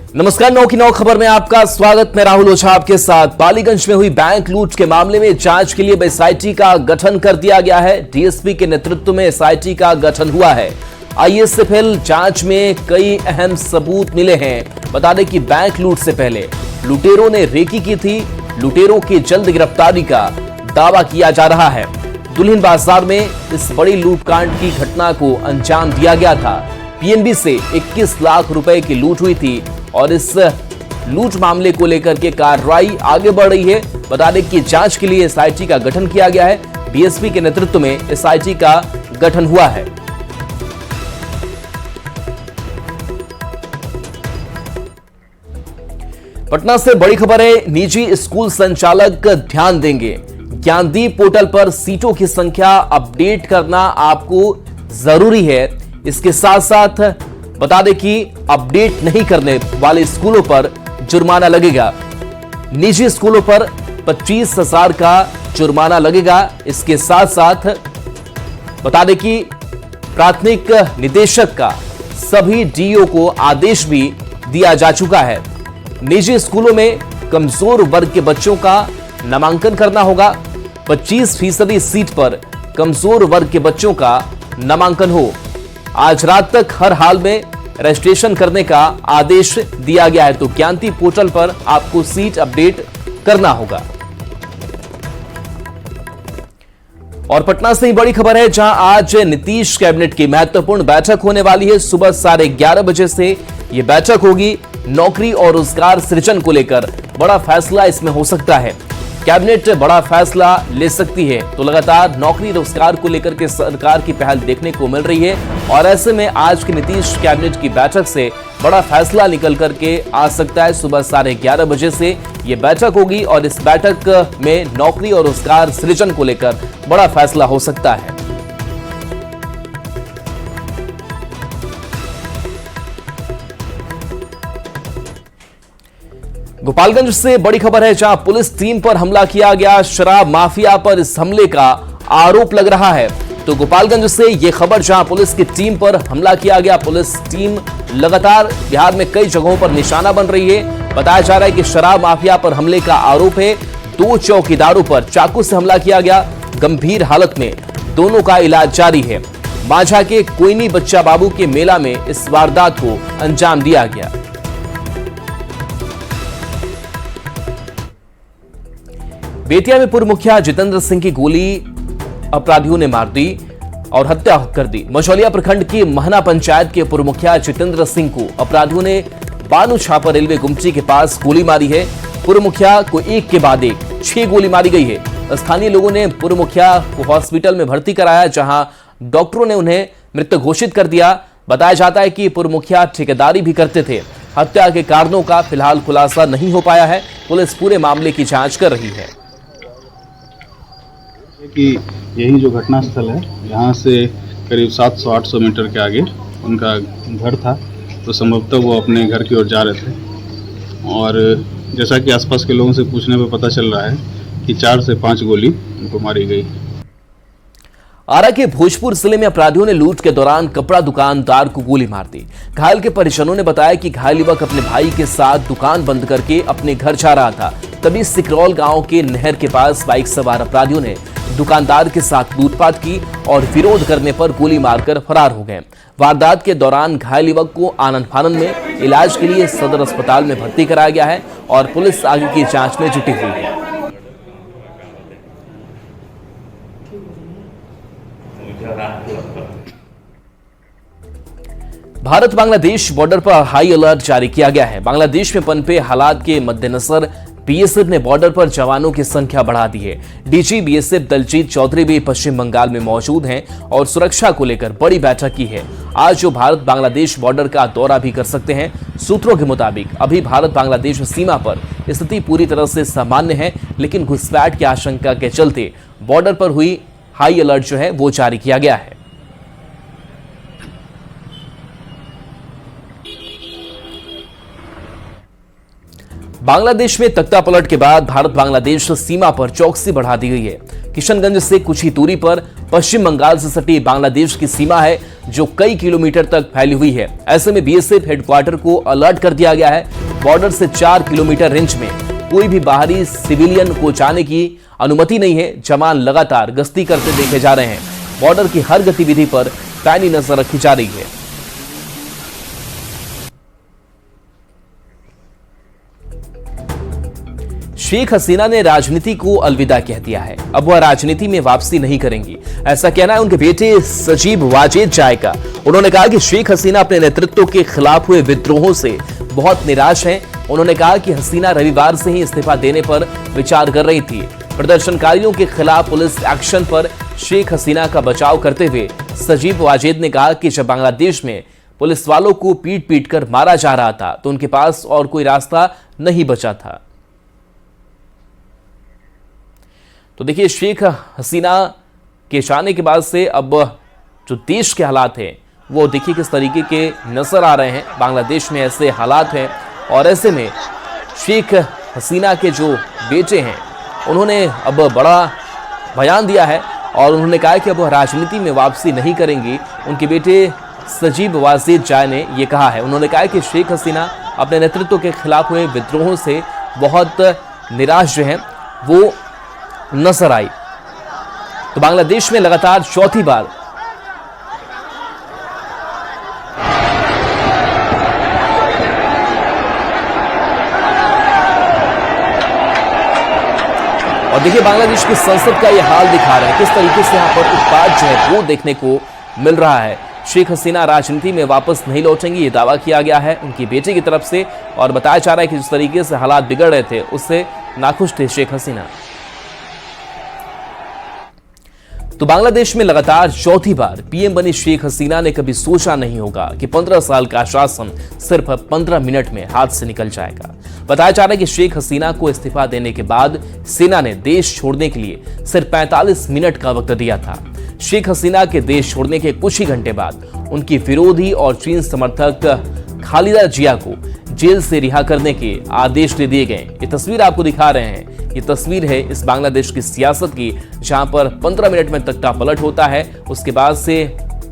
नमस्कार, 9 की 9 खबर में आपका स्वागत। मैं राहुल ओझा आपके साथ। पालीगंज में हुई बैंक लूट के मामले में जांच के लिए एसआईटी का गठन कर दिया गया है। डीएसपी के नेतृत्व में एसआईटी का गठन हुआ है। आईएसएफएल जांच में कई अहम सबूत मिले हैं। बता दें कि बैंक लूट से पहले लुटेरों ने रेकी की थी। लुटेरों की जल्द गिरफ्तारी का दावा किया जा रहा है। दुल्हिन बाजार में इस बड़ी लूटकांड की घटना को अंजाम दिया गया था। पीएनबी से 21 लाख रुपए की लूट हुई थी और इस लूट मामले को लेकर के कार्रवाई आगे बढ़ रही है। बता दें कि जांच के लिए एसआईटी का गठन किया गया है। डीएसपी के नेतृत्व में एसआईटी का गठन हुआ है। पटना से बड़ी खबर है। निजी स्कूल संचालक ध्यान देंगे। ज्ञानदीप पोर्टल पर सीटों की संख्या अपडेट करना आपको जरूरी है। इसके साथ साथ बता दें कि अपडेट नहीं करने वाले स्कूलों पर जुर्माना लगेगा। निजी स्कूलों पर 25,000 का जुर्माना लगेगा। इसके साथ साथ बता दें कि प्राथमिक निदेशक का सभी डीओ को आदेश भी दिया जा चुका है। निजी स्कूलों में कमजोर वर्ग के बच्चों का नामांकन करना होगा। 25% सीट पर कमजोर वर्ग के बच्चों का नामांकन हो। आज रात तक हर हाल में रजिस्ट्रेशन करने का आदेश दिया गया है। तो ज्ञानदीप पोर्टल पर आपको सीट अपडेट करना होगा। और पटना से ही बड़ी खबर है, जहां आज नीतीश कैबिनेट की महत्वपूर्ण बैठक होने वाली है। सुबह 11:30 बजे से यह बैठक होगी। नौकरी और रोजगार सृजन को लेकर बड़ा फैसला इसमें हो सकता है। कैबिनेट बड़ा फैसला ले सकती है। तो लगातार नौकरी रोजगार को लेकर के सरकार की पहल देखने को मिल रही है और ऐसे में आज की नीतीश कैबिनेट की बैठक से बड़ा फैसला निकल करके आ सकता है। सुबह 11:30 बजे से ये बैठक होगी और इस बैठक में नौकरी और रोजगार सृजन को लेकर बड़ा फैसला हो सकता है। गोपालगंज से बड़ी खबर है, जहां पुलिस टीम पर हमला किया गया। शराब माफिया पर इस हमले का आरोप लग रहा है। तो गोपालगंज से यह खबर, जहां पुलिस की टीम पर हमला किया गया। पुलिस टीम लगातार बिहार में कई जगहों पर निशाना बन रही है। बताया जा रहा है कि शराब माफिया पर हमले का आरोप है। 2 चौकीदारों पर चाकू से हमला किया गया। गंभीर हालत में दोनों का इलाज जारी है। माझा के कोयनी बच्चा बाबू के मेला में इस वारदात को अंजाम दिया गया। बेतिया में पूर्व मुखिया जितेंद्र सिंह की गोली अपराधियों ने मार दी और हत्या कर दी। मझौलिया प्रखंड की महना पंचायत के पूर्व मुखिया जितेंद्र सिंह को अपराधियों ने बानू छापर रेलवे गुमटी के पास गोली मारी है। पूर्व मुखिया को एक के बाद एक 6 गोली मारी गई है। स्थानीय लोगों ने पूर्व मुखिया को हॉस्पिटल में भर्ती कराया, जहां डॉक्टरों ने उन्हें मृत घोषित कर दिया। बताया जाता है कि पूर्व मुखिया ठेकेदारी भी करते थे। हत्या के कारणों का फिलहाल खुलासा नहीं हो पाया है। पुलिस पूरे मामले की जांच कर रही है। कि यही जो घटना स्थल है, यहाँ से करीब 700-800 मीटर के आगे उनका घर था। तो संभवतः वो अपने घर की ओर जा रहे थे और जैसा कि आसपास के लोगों से पूछने पर पता चल रहा है कि 4 से 5 गोली उनको मारी गई। आरा के भोजपुर जिले में अपराधियों ने लूट के दौरान कपड़ा दुकानदार को गोली मार दी। घायल के परिजनों ने बताया कि घायल युवक अपने भाई के साथ दुकान बंद करके अपने घर जा रहा था। तभी सिकरौल गांव के नहर के पास बाइक सवार अपराधियों ने दुकानदार के साथ लूटपाट की और विरोध करने पर गोली मारकर फरार हो गए। वारदात के दौरान घायल युवक को आनंद फानंद में इलाज के लिए सदर अस्पताल में भर्ती कराया गया है और पुलिस आगे की जांच में जुटी हुई है। भारत बांग्लादेश बॉर्डर पर हाई अलर्ट जारी किया गया है। बांग्लादेश में पनपे हालात के मद्देनजर बीएसएफ ने बॉर्डर पर जवानों की संख्या बढ़ा दी है। डीजी बीएसएफ दलजीत चौधरी भी पश्चिम बंगाल में मौजूद हैं और सुरक्षा को लेकर बड़ी बैठक की है। आज जो भारत बांग्लादेश बॉर्डर का दौरा भी कर सकते हैं। सूत्रों के मुताबिक अभी भारत बांग्लादेश सीमा पर स्थिति पूरी तरह से सामान्य है, लेकिन घुसपैठ की आशंका के चलते बॉर्डर पर हुई हाई अलर्ट जो है वो जारी किया गया है। बांग्लादेश में तख्ता पलट के बाद भारत बांग्लादेश सीमा पर चौकसी बढ़ा दी गई है, किशनगंज से कुछ ही दूरी पर पश्चिम बंगाल से सटी बांग्लादेश की सीमा है, जो कई किलोमीटर तक फैली हुई है। ऐसे में बीएसएफ हेडक्वार्टर को अलर्ट कर दिया गया है। बॉर्डर से 4 किलोमीटर रेंज में कोई भी बाहरी सिविलियन को जाने की अनुमति नहीं है। जवान लगातार गश्ती करते देखे जा रहे हैं। बॉर्डर की हर गतिविधि पर पैनी नजर रखी जा रही है। शेख हसीना ने राजनीति को अलविदा कह दिया है। अब वह राजनीति में वापसी नहीं करेंगी, ऐसा कहना है उनके बेटे सजीब वाजेद जाय का। उन्होंने कहा कि शेख हसीना अपने नेतृत्व के खिलाफ हुए विद्रोहों से बहुत निराश हैं। उन्होंने कहा कि हसीना रविवार से ही इस्तीफा देने पर विचार कर रही थी। प्रदर्शनकारियों के खिलाफ पुलिस एक्शन पर शेख हसीना का बचाव करते हुए सजीब वाजेद ने कहा कि जब बांग्लादेश में पुलिस वालों को पीट पीट कर मारा जा रहा था तो उनके पास और कोई रास्ता नहीं बचा था। तो देखिए, शेख हसीना के जाने के बाद से अब जो देश के हालात हैं वो देखिए किस तरीके के नजर आ रहे हैं। बांग्लादेश में ऐसे हालात हैं और ऐसे में शेख हसीना के जो बेटे हैं उन्होंने अब बड़ा बयान दिया है और उन्होंने कहा कि अब वह राजनीति में वापसी नहीं करेंगी। उनके बेटे सजीब वाजेद जाय ने यह कहा है। उन्होंने कहा कि शेख हसीना अपने नेतृत्व के खिलाफ हुए विद्रोहों से बहुत निराश जो है वो नजर आई। तो बांग्लादेश में लगातार चौथी बार और देखिए बांग्लादेश की संसद का यह हाल दिखा रहा है किस तरीके से यहां पर उत्पाद जो है वो देखने को मिल रहा है। शेख हसीना राजनीति में वापस नहीं लौटेंगी, ये दावा किया गया है उनकी बेटे की तरफ से और बताया जा रहा है कि जिस तरीके से हालात बिगड़ रहे थे उससे नाखुश थे शेख हसीना। तो बांग्लादेश में लगातार चौथी बार पीएम बनी शेख हसीना ने कभी सोचा नहीं होगा कि 15 साल का शासन सिर्फ 15 मिनट में हाथ से निकल जाएगा। बताया जा रहा है कि शेख हसीना को इस्तीफा देने के बाद सेना ने देश छोड़ने के लिए सिर्फ 45 मिनट का वक्त दिया था। शेख हसीना के देश छोड़ने के कुछ ही घंटे बाद उनकी विरोधी और चीन समर्थक खालिदा जिया को जेल से रिहा करने के आदेश दे दिए गए। ये तस्वीर आपको दिखा रहे हैं। ये तस्वीर है इस बांग्लादेश की सियासत की, जहां पर 15 मिनट में तख्ता पलट होता है। उसके बाद से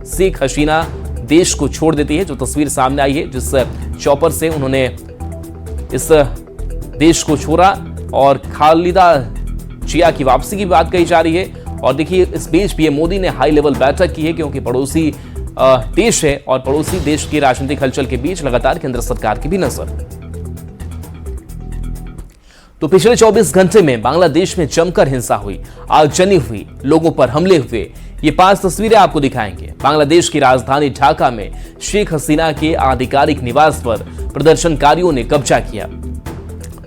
शेख हसीना देश को छोड़ देती है। जो तस्वीर सामने आई है जिस चॉपर से उन्होंने इस देश को छोड़ा और खालिदा जिया की वापसी की बात कही जा रही है। और देखिए इस बीच पीएम मोदी ने हाई लेवल बैठक की है क्योंकि पड़ोसी देश है और पड़ोसी देश की राजनीतिक हलचल के बीच लगातार केंद्र सरकार की भी नजर। तो पिछले 24 घंटे में बांग्लादेश में जमकर हिंसा हुई, आगजनी हुई, लोगों पर हमले हुए। ये 5 तस्वीरें आपको दिखाएंगे। बांग्लादेश की राजधानी ढाका में शेख हसीना के आधिकारिक निवास पर प्रदर्शनकारियों ने कब्जा किया।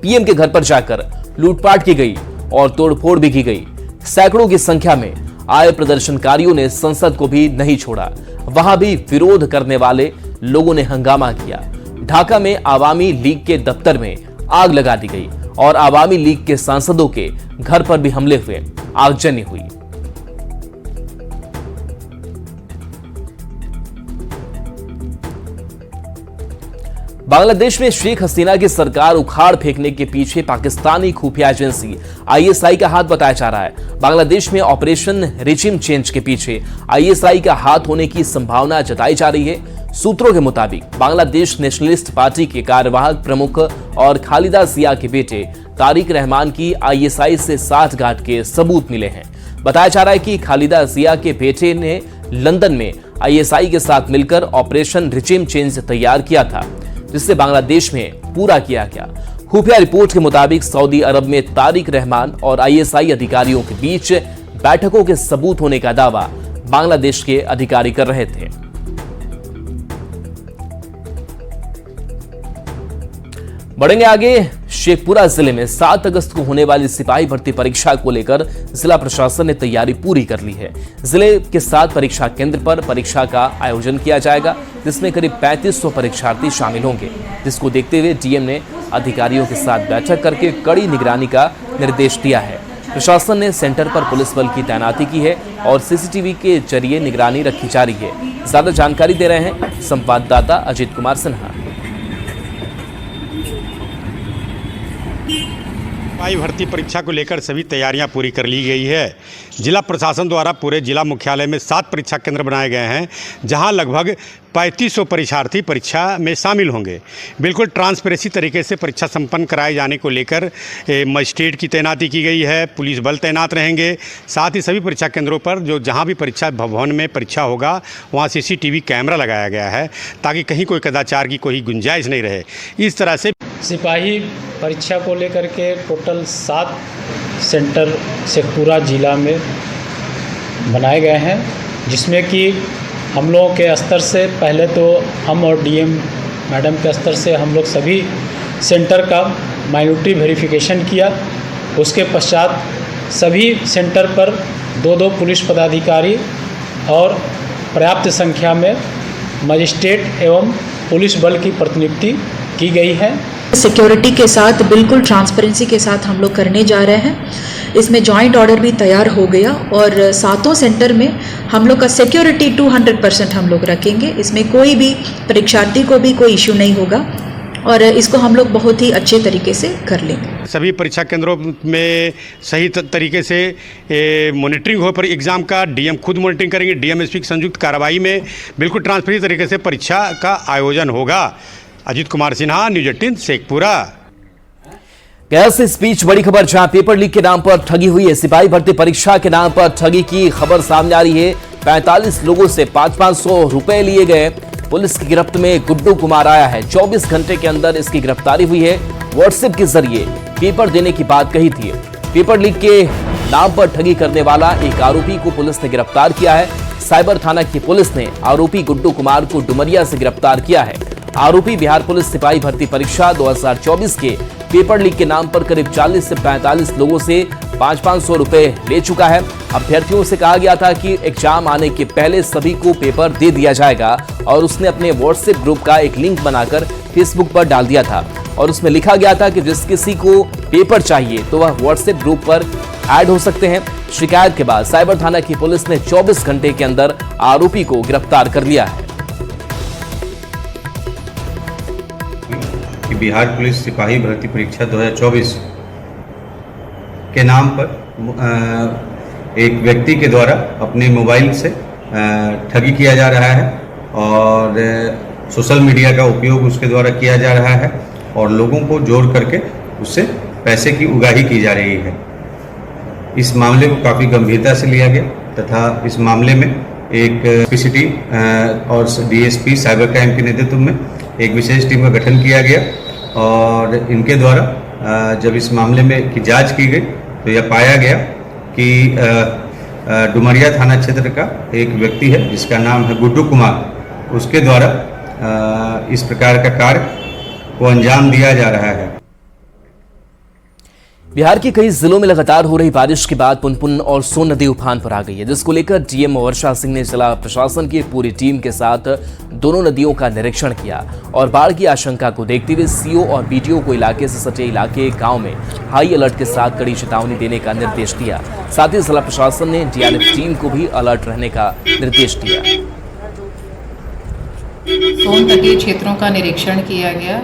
पीएम के घर पर जाकर लूटपाट की गई और तोड़फोड़ भी की गई। सैकड़ों की संख्या में आए प्रदर्शनकारियों ने संसद को भी नहीं छोड़ा। वहां भी विरोध करने वाले लोगों ने हंगामा किया। ढाका में आवामी लीग के दफ्तर में आग लगा दी गई और आवामी लीग के सांसदों के घर पर भी हमले हुए, आगजनी हुई। बांग्लादेश में शेख हसीना की सरकार उखाड़ फेंकने के पीछे पाकिस्तानी खुफिया एजेंसी आईएसआई का हाथ बताया जा रहा है। बांग्लादेश में ऑपरेशन रिजिम चेंज के पीछे आईएसआई का हाथ होने की संभावना जताई जा रही है। सूत्रों के मुताबिक बांग्लादेश नेशनलिस्ट पार्टी के कार्यवाहक प्रमुख और खालिदा जिया के बेटे तारिक रहमान की आईएसआई से साठगांठ के सबूत मिले हैं। बताया जा रहा है कि खालिदा जिया के बेटे ने लंदन में आईएसआई के साथ मिलकर ऑपरेशन रिजिम चेंज तैयार किया था, जिससे बांग्लादेश में पूरा किया गया। खुफिया रिपोर्ट के मुताबिक सऊदी अरब में तारिक रहमान और आईएसआई अधिकारियों के बीच बैठकों के सबूत होने का दावा बांग्लादेश के अधिकारी कर रहे थे। बढ़ेंगे आगे। शेखपुरा जिले में 7 अगस्त को होने वाली सिपाही भर्ती परीक्षा को लेकर जिला प्रशासन ने तैयारी पूरी कर ली है। जिले के 7 परीक्षा केंद्र पर परीक्षा का आयोजन किया जाएगा, जिसमें करीब 3500 परीक्षार्थी शामिल होंगे, जिसको देखते हुए डीएम ने अधिकारियों के साथ बैठक करके कड़ी निगरानी का निर्देश दिया है। प्रशासन ने सेंटर पर पुलिस बल की तैनाती की है और सीसीटीवी के जरिए निगरानी रखी जा रही है। ज्यादा जानकारी दे रहे हैं संवाददाता अजित कुमार सिन्हा। सिपाही भर्ती परीक्षा को लेकर सभी तैयारियां पूरी कर ली गई है। जिला प्रशासन द्वारा पूरे जिला मुख्यालय में 7 परीक्षा केंद्र बनाए गए हैं, जहां लगभग 3500 परीक्षार्थी परीक्षा में शामिल होंगे। बिल्कुल ट्रांसपेरेंसी तरीके से परीक्षा संपन्न कराए जाने को लेकर मजिस्ट्रेट की तैनाती की गई है, पुलिस बल तैनात रहेंगे। साथ ही सभी परीक्षा केंद्रों पर जहाँ भी परीक्षा भवन में परीक्षा होगा वहाँ CCTV कैमरा लगाया गया है, ताकि कहीं कोई कदाचार की कोई गुंजाइश नहीं रहे। इस तरह से सिपाही परीक्षा को लेकर के टोटल 7 सेंटर शेखपुरा ज़िला में बनाए गए हैं, जिसमें कि हम लोगों के स्तर से पहले तो हम और DM मैडम के स्तर से हम लोग सभी सेंटर का माइनॉरिटी वेरिफिकेशन किया। उसके पश्चात सभी सेंटर पर 2-2 पुलिस पदाधिकारी और पर्याप्त संख्या में मजिस्ट्रेट एवं पुलिस बल की प्रतिनियुक्ति की गई है। सिक्योरिटी के साथ बिल्कुल ट्रांसपेरेंसी के साथ हम लोग करने जा रहे हैं। इसमें जॉइंट ऑर्डर भी तैयार हो गया और 7 सेंटर में हम लोग का सिक्योरिटी 200% हम लोग रखेंगे। इसमें कोई भी परीक्षार्थी को भी कोई इश्यू नहीं होगा और इसको हम लोग बहुत ही अच्छे तरीके से कर लेंगे। सभी परीक्षा केंद्रों में सही तरीके से मॉनिटरिंग हो पर एग्ज़ाम का DM खुद मॉनिटरिंग करेंगे। DM SP की संयुक्त कार्रवाई में बिल्कुल ट्रांसपेरेंट तरीके से परीक्षा का आयोजन होगा। अजीत कुमार सिन्हा, न्यूज़ 18 शेखपुरा। कैसे स्पीच बड़ी खबर, जहां पेपर लीक के नाम पर ठगी हुई है। सिपाही भर्ती परीक्षा के नाम पर ठगी की खबर सामने आ रही है। 45 लोगों से 500 रुपए लिए गए। पुलिस की गिरफ्त में गुड्डू कुमार आया है। 24 घंटे के अंदर इसकी गिरफ्तारी हुई है। व्हाट्सएप के जरिए पेपर देने की बात कही थी। पेपर लीक के नाम पर ठगी करने वाला एक आरोपी को पुलिस ने गिरफ्तार किया है। साइबर थाना की पुलिस ने आरोपी गुड्डू कुमार को डुमरिया से गिरफ्तार किया है। आरोपी बिहार पुलिस सिपाही भर्ती परीक्षा 2024 के पेपर लीक के नाम पर करीब 40 से 45 लोगों से 500 रुपए ले चुका है। अभ्यर्थियों से कहा गया था कि एग्जाम आने के पहले सभी को पेपर दे दिया जाएगा और उसने अपने व्हाट्सएप ग्रुप का एक लिंक बनाकर फेसबुक पर डाल दिया था और उसमें लिखा गया था कि जिस किसी को पेपर चाहिए तो वह व्हाट्सएप ग्रुप पर ऐड हो सकते हैं। शिकायत के बाद साइबर थाना की पुलिस ने 24 घंटे के अंदर आरोपी को गिरफ्तार कर लिया है। कि बिहार पुलिस सिपाही भर्ती परीक्षा 2024 के नाम पर एक व्यक्ति के द्वारा अपने मोबाइल से ठगी किया जा रहा है और सोशल मीडिया का उपयोग उसके द्वारा किया जा रहा है और लोगों को जोड़ करके उससे पैसे की उगाही की जा रही है। इस मामले को काफ़ी गंभीरता से लिया गया तथा इस मामले में एक PCT और DSP साइबर क्राइम के नेतृत्व में एक विशेष टीम का गठन किया गया और इनके द्वारा जब इस मामले में की जांच की गई तो यह पाया गया कि डुमरिया थाना क्षेत्र का एक व्यक्ति है जिसका नाम है गुड्डू कुमार, उसके द्वारा इस प्रकार का कार्य को अंजाम दिया जा रहा है। बिहार के कई जिलों में लगातार हो रही बारिश के बाद पुनपुन और सोन नदी उफान पर आ गई है, जिसको लेकर DM वर्षा सिंह ने जिला प्रशासन की पूरी टीम के साथ दोनों नदियों का निरीक्षण किया और बाढ़ की आशंका को देखते हुए CO और BDO को इलाके से सटे इलाके गांव में हाई अलर्ट के साथ कड़ी चेतावनी देने का निर्देश दिया। साथ ही जिला प्रशासन ने DRF टीम को भी अलर्ट रहने का निर्देश दिया। सोन तटीय क्षेत्रों का निरीक्षण किया गया।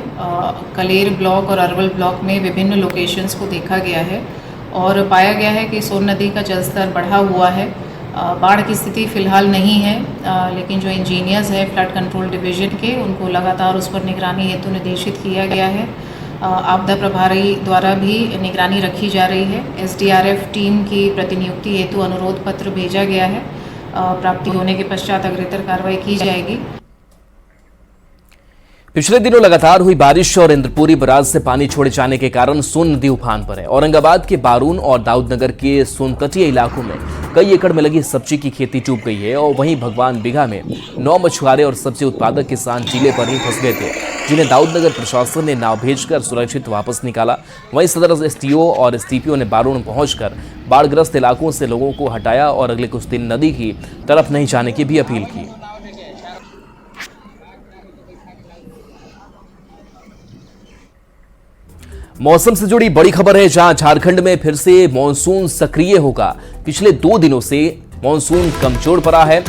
कलेर ब्लॉक और अरवल ब्लॉक में विभिन्न लोकेशंस को देखा गया है और पाया गया है कि सोन नदी का जलस्तर बढ़ा हुआ है। बाढ़ की स्थिति फिलहाल नहीं है, लेकिन जो इंजीनियर्स हैं फ्लड कंट्रोल डिवीजन के, उनको लगातार उस पर निगरानी हेतु निर्देशित किया गया है। आपदा प्रभारी द्वारा भी निगरानी रखी जा रही है। SDRF टीम की प्रतिनियुक्ति हेतु अनुरोध पत्र भेजा गया है। प्राप्ति होने के पश्चात अग्रेतर कार्रवाई की जाएगी। पिछले दिनों लगातार हुई बारिश और इंद्रपुरी बराज से पानी छोड़े जाने के कारण सोन नदी उफान पर है। औरंगाबाद के बारून और दाऊदनगर के सोन तटीय इलाकों में कई एकड़ में लगी सब्जी की खेती डूब गई है और वहीं भगवान बिघा में 9 मछुआरे और सब्जी उत्पादक किसान जिले पर ही फंस गए थे, जिन्हें दाऊदनगर प्रशासन ने नाव भेजकर सुरक्षित वापस निकाला। वहीं सदर STO और STPO ने बारून पहुंचकर बाढ़ग्रस्त इलाकों से लोगों को हटाया और अगले कुछ दिन नदी की तरफ नहीं जाने की भी अपील की। मौसम से जुड़ी बड़ी खबर है, जहां झारखंड में फिर से मॉनसून सक्रिय होगा। पिछले 2 दिनों से मॉनसून कमजोर पड़ा है।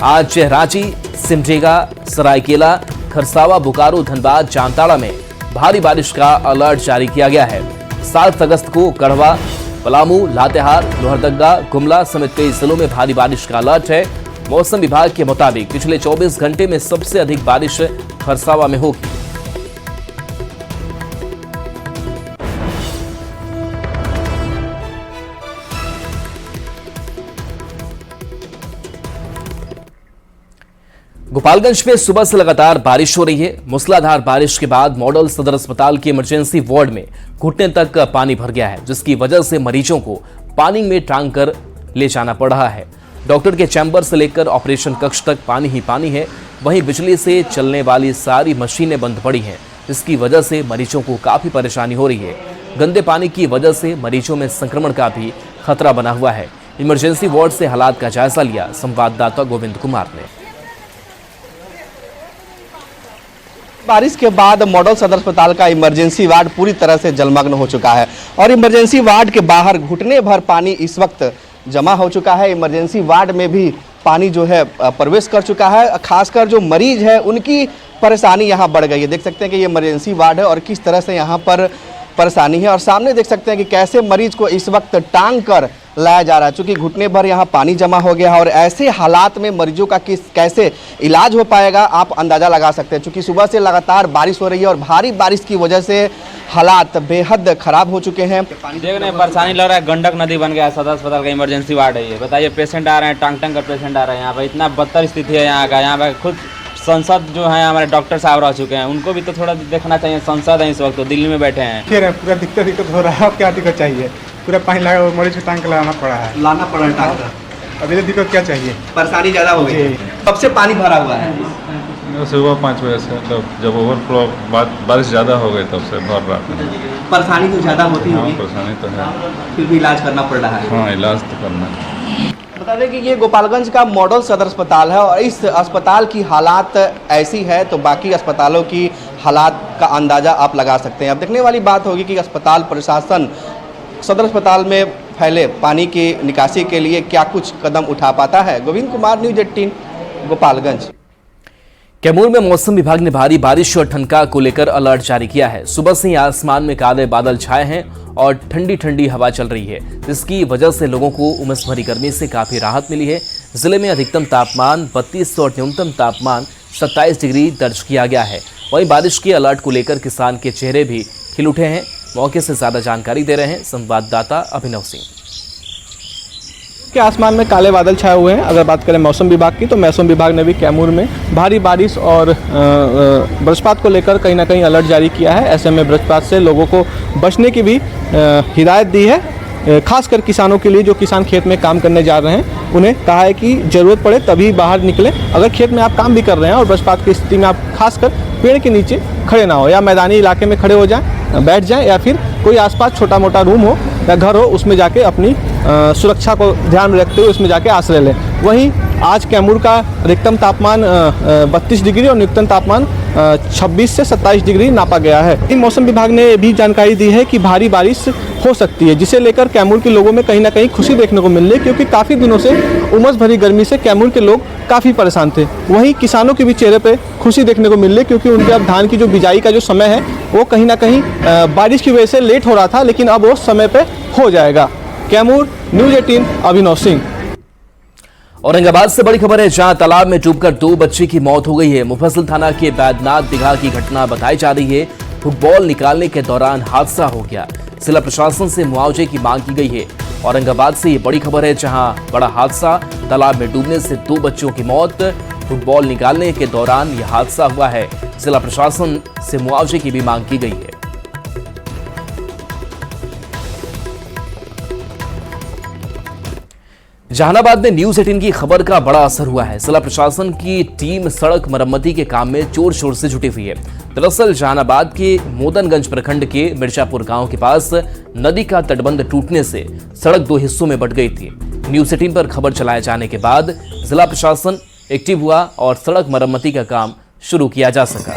आज रांची, सिमडेगा, सरायकेला, खरसावा, बोकारो, धनबाद, जामताड़ा में भारी बारिश का अलर्ट जारी किया गया है। 7 अगस्त को गढ़वा, पलामू, लातेहार, लोहरदगा, गुमला समेत कई जिलों में भारी बारिश का अलर्ट है। मौसम विभाग के मुताबिक पिछले 24 घंटे में सबसे अधिक बारिश खरसावा में होगी। गोपालगंज में सुबह से लगातार बारिश हो रही है। मूसलाधार बारिश के बाद मॉडल सदर अस्पताल के इमरजेंसी वार्ड में घुटने तक पानी भर गया है, जिसकी वजह से मरीजों को पानी में टांग कर ले जाना पड़ रहा है। डॉक्टर के चैम्बर से लेकर ऑपरेशन कक्ष तक पानी ही पानी है। वहीं बिजली से चलने वाली सारी मशीनें बंद पड़ी हैं, जिसकी वजह से मरीजों को काफी परेशानी हो रही है। गंदे पानी की वजह से मरीजों में संक्रमण का भी खतरा बना हुआ है। इमरजेंसी वार्ड से हालात का जायजा लिया संवाददाता गोविंद कुमार ने। बारिश के बाद मॉडल सदर अस्पताल का इमरजेंसी वार्ड पूरी तरह से जलमग्न हो चुका है और इमरजेंसी वार्ड के बाहर घुटने भर पानी इस वक्त जमा हो चुका है। इमरजेंसी वार्ड में भी पानी जो है प्रवेश कर चुका है। खासकर जो मरीज है उनकी परेशानी यहाँ बढ़ गई है। देख सकते हैं कि ये इमरजेंसी वार्ड है और किस तरह से यहाँ पर परेशानी है और सामने देख सकते हैं कि कैसे मरीज को इस वक्त टांग कर लाया जा रहा है, चूँकि घुटने भर यहाँ पानी जमा हो गया है और ऐसे हालात में मरीजों का कैसे इलाज हो पाएगा आप अंदाज़ा लगा सकते हैं। चूँकि सुबह से लगातार बारिश हो रही है और भारी बारिश की वजह से हालात बेहद खराब हो चुके हैं। देखने परेशानी लग रहा है, गंडक नदी बन गया है। सदर अस्पताल का इमरजेंसी वार्ड है ये। बताइए, पेशेंट आ रहे हैं, टांग का पेशेंट आ रहे हैं यहाँ पर। इतना बदतर स्थिति है यहाँ का। यहाँ पर खुद संसद जो है हमारे डॉक्टर साहब रह चुके हैं, उनको भी तो थोड़ा देखना चाहिए। संसद है इस वक्त, तो दिल्ली में बैठे हैं। पूरा दिक्कत हो रहा है। अब क्या दिक्कत चाहिए? पूरा पानी लगा मरीज को टांग लाना पड़ा है टांग। अभी तो दिक्कत क्या चाहिए? परेशानी ज़्यादा हो गई। कब से पानी भरा हुआ है? सुबह 5 बजे से, जब ओवरफ्लो बारिश ज़्यादा हो गई तब से भर रहा था। परेशानी तो ज़्यादा होती होगी। परेशानी तो है, फिर भी इलाज करना पड़ रहा है। हाँ, इलाज तो करना है। बता दें कि ये गोपालगंज का मॉडल सदर अस्पताल है और इस अस्पताल की हालात ऐसी है तो बाकी अस्पतालों की हालात का अंदाज़ा आप लगा सकते हैं। अब देखने वाली बात होगी कि अस्पताल प्रशासन सदर अस्पताल में फैले पानी की निकासी के लिए क्या कुछ कदम उठा पाता है। गोविंद कुमार, न्यूज़ 18, गोपालगंज। कैमूर में मौसम विभाग ने भारी बारिश और ठनका को लेकर अलर्ट जारी किया है। सुबह से ही आसमान में काले बादल छाए हैं और ठंडी ठंडी हवा चल रही है, जिसकी वजह से लोगों को उमस भरी गर्मी से काफी राहत मिली है। जिले में अधिकतम तापमान 32 और न्यूनतम तापमान 27 डिग्री दर्ज किया गया है। वहीं बारिश के अलर्ट को लेकर किसान के चेहरे भी खिल उठे हैं। मौके से ज्यादा जानकारी दे रहे हैं संवाददाता अभिनव सिंह। के आसमान में काले बादल छाए हुए हैं। अगर बात करें मौसम विभाग की, तो मौसम विभाग ने भी कैमूर में भारी बारिश और वज्रपात को लेकर कहीं ना कहीं अलर्ट जारी किया है। ऐसे में वज्रपात से लोगों को बचने की भी हिदायत दी है। खासकर किसानों के लिए, जो किसान खेत में काम करने जा रहे हैं, उन्हें कहा है कि ज़रूरत पड़े तभी बाहर निकलें। अगर खेत में आप काम भी कर रहे हैं और वज्रपात की स्थिति में आप खासकर पेड़ के नीचे खड़े ना हो या मैदानी इलाके में खड़े हो जाएं, बैठ जाएं, या फिर कोई आसपास छोटा मोटा रूम हो या घर हो उसमें जाके अपनी सुरक्षा को ध्यान में रखते हुए उसमें जाके आश्रय लें। वहीं आज कैमूर का अधिकतम तापमान 32 डिग्री और न्यूनतम तापमान 26 से 27 डिग्री नापा गया है। मौसम विभाग ने भी जानकारी दी है कि भारी बारिश हो सकती है, जिसे लेकर कैमूर के लोगों में कहीं ना कहीं खुशी देखने को मिल रही है, क्योंकि काफ़ी दिनों से उमस भरी गर्मी से कैमूर के लोग काफ़ी परेशान थे। वहीं किसानों के भी चेहरे पे खुशी देखने को मिल रही है, क्योंकि उनके अब धान की जो बिजाई का जो समय है वो कहीं ना कहीं बारिश की वजह से लेट हो रहा था, लेकिन अब वो समय पे हो जाएगा। कैमूर, न्यूज़ 18, अभिनव सिंह। औरंगाबाद से बड़ी खबर है, जहां तालाब में डूबकर 2 बच्चे की मौत हो गई है। मुफस्सिल थाना के बैद्यनाथ दिघा की घटना बताई जा रही है। फुटबॉल निकालने के दौरान हादसा हो गया। जिला प्रशासन से मुआवजे की मांग की गई है। औरंगाबाद से ये बड़ी खबर है, जहां बड़ा हादसा, तालाब में डूबने से 2 बच्चों की मौत। फुटबॉल निकालने के दौरान यह हादसा हुआ है। जिला प्रशासन से मुआवजे की भी मांग की गई है। जहानाबाद में न्यूज़ 18 की खबर का बड़ा असर हुआ है। जिला प्रशासन की टीम सड़क मरम्मती के काम में जोर शोर से जुटी हुई है। दरअसल जहानाबाद के मोदनगंज प्रखंड के मिर्जापुर गांव के पास नदी का तटबंध टूटने से सड़क 2 हिस्सों में बंट गई थी। न्यूज़ 18 पर खबर चलाए जाने के बाद जिला प्रशासन एक्टिव हुआ और सड़क मरम्मती का काम शुरू किया जा सका।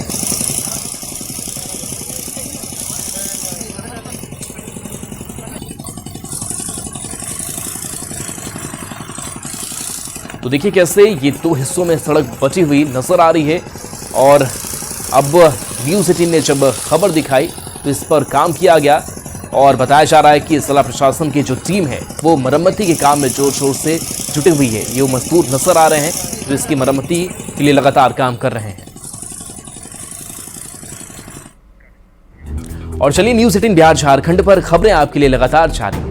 तो देखिए कैसे ये 2 हिस्सों में सड़क बची हुई नजर आ रही है और अब न्यूज़ 18 ने जब खबर दिखाई तो इस पर काम किया गया और बताया जा रहा है कि जिला प्रशासन की जो टीम है वो मरम्मती के काम में जोर शोर से जुटी हुई है। ये मजदूर नजर आ रहे हैं जो इसकी मरम्मती के लिए लगातार काम कर रहे हैं। और चलिए न्यूज़ 18 बिहार झारखंड पर खबरें आपके लिए लगातार जारी।